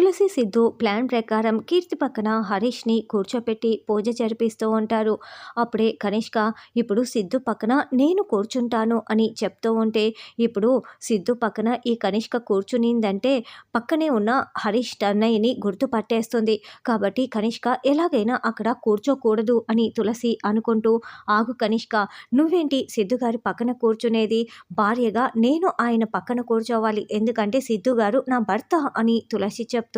తులసి Siddhu plan ప్రకారం కీర్తి పక్కన హరీష్ని కూర్చోపెట్టి పూజ జరిపిస్తూ ఉంటారు. అప్పుడే కనిష్క ఇప్పుడు సిద్ధు పక్కన నేను కూర్చుంటాను అని చెప్తూ ఉంటే, ఇప్పుడు సిద్ధు పక్కన ఈ కనిష్క కూర్చునిందంటే పక్కనే ఉన్న హరీష్ అన్నయ్యని గుర్తుపట్టేస్తుంది. కాబట్టి కనిష్క ఎలాగైనా అక్కడ కూర్చోకూడదు అని తులసి అనుకుంటూ, ఆగు కనిష్క, నువ్వేంటి సిద్ధు గారి పక్కన కూర్చునేది? భార్యగా నేను ఆయన పక్కన కూర్చోవాలి, ఎందుకంటే సిద్ధు గారు నా భర్త అని తులసి చెప్తుంది.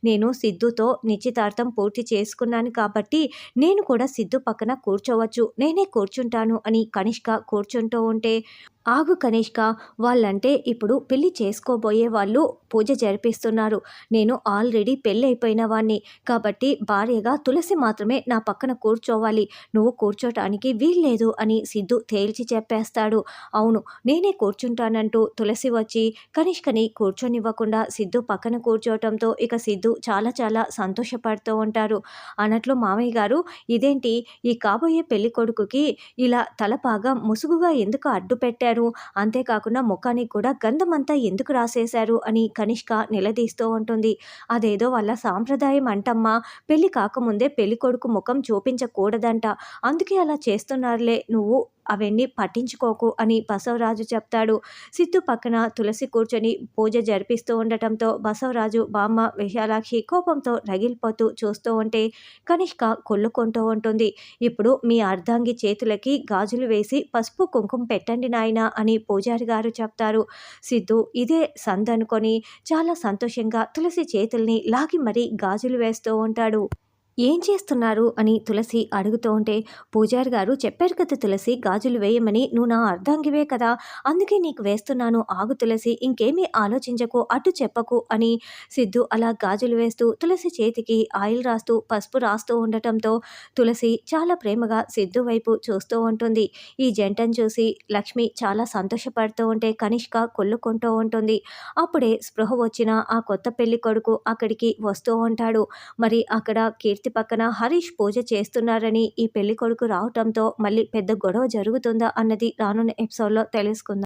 నేను సిద్ధుతో నిశ్చితార్థం పూర్తి చేసుకున్నాను కాబట్టి నేను కూడా సిద్ధు పక్కన కూర్చోవచ్చు, నేనే కూర్చుంటాను అని కనిష్క కూర్చుంటూ ఉంటే, ఆగు కనిష్క, వాళ్ళంటే ఇప్పుడు పెళ్లి చేసుకోబోయే వాళ్ళు పూజ జరిపిస్తున్నారు. నేను ఆల్రెడీ పెళ్ళి అయిపోయిన వాణ్ణి కాబట్టి భార్యగా తులసి మాత్రమే నా పక్కన కూర్చోవాలి, నువ్వు కూర్చోటానికి వీల్లేదు అని సిద్ధు తేల్చి చెప్పేస్తాడు. అవును, నేనే కూర్చుంటానంటూ తులసి వచ్చి కనిష్కని కూర్చొనివ్వకుండా సిద్ధు పక్కన కూర్చోవటంతో ఇక సిద్ధు చాలా చాలా సంతోషపడుతూ ఉంటారు. అన్నట్లు మామయ్య గారు, ఇదేంటి ఈ కాబోయే పెళ్లి కొడుకుకి ఇలా తలపాగా ముసుగుగా ఎందుకు అడ్డు పెట్టారు? అంతేకాకుండా ముఖానికి కూడా గంధమంతా ఎందుకు రాసేశారు అని కనిష్క నిలదీస్తూ ఉంటుంది. అదేదో వాళ్ళ సాంప్రదాయం అంటమ్మా, పెళ్లి కాకముందే పెళ్లి కొడుకు ముఖం చూపించకూడదంట, అందుకే అలా చేస్తున్నారులే, నువ్వు అవన్నీ పట్టించుకోకు అని బసవరాజు చెప్తాడు. సిద్ధు పక్కన తులసి కూర్చొని పూజ జరిపిస్తూ ఉండటంతో బసవరాజు, బామ్మ విశాలాక్షి కోపంతో రగిలిపోతూ చూస్తూ ఉంటే కనిష్క కొల్లుకుంటూ ఉంటుంది. ఇప్పుడు మీ అర్ధాంగి చేతులకి గాజులు వేసి పసుపు కుంకుమ పెట్టండి నాయనా అని పూజారి గారు చెప్తారు. సిద్ధు ఇదే సందనుకొని చాలా సంతోషంగా తులసి చేతుల్ని లాగి మరీ గాజులు వేస్తూ ఉంటాడు. ఏం చేస్తున్నారు అని తులసి అడుగుతూ ఉంటే, పూజారి గారు చెప్పారు కదా తులసి, గాజులు వేయమని, నువ్వు నా అర్ధాంగివే కదా, అందుకే నీకు వేస్తున్నాను, ఆగు తులసి, ఇంకేమీ ఆలోచించకు, అటు చెప్పకు అని సిద్ధు అలా గాజులు వేస్తూ తులసి చేతికి ఆయిల్ రాస్తూ పసుపు రాస్తూ ఉండటంతో తులసి చాలా ప్రేమగా సిద్ధు వైపు చూస్తూ ఉంటుంది. ఈ జంటను చూసి లక్ష్మి చాలా సంతోషపడుతూ ఉంటే కనిష్క కొల్లుకుంటూ ఉంటుంది. అప్పుడే స్పృహ వచ్చిన ఆ కొత్త పెళ్లి కొడుకు అక్కడికి వస్తూ ఉంటాడు. మరి అక్కడ కీర్తి పక్కన హరీష్ పూజ చేస్తున్నారని ఈ పెళ్లి కొడుకు రావటంతో మళ్ళీ పెద్ద గొడవ జరుగుతుందా అన్నది రానున్న ఎపిసోడ్లో తెలుసుకుందాం.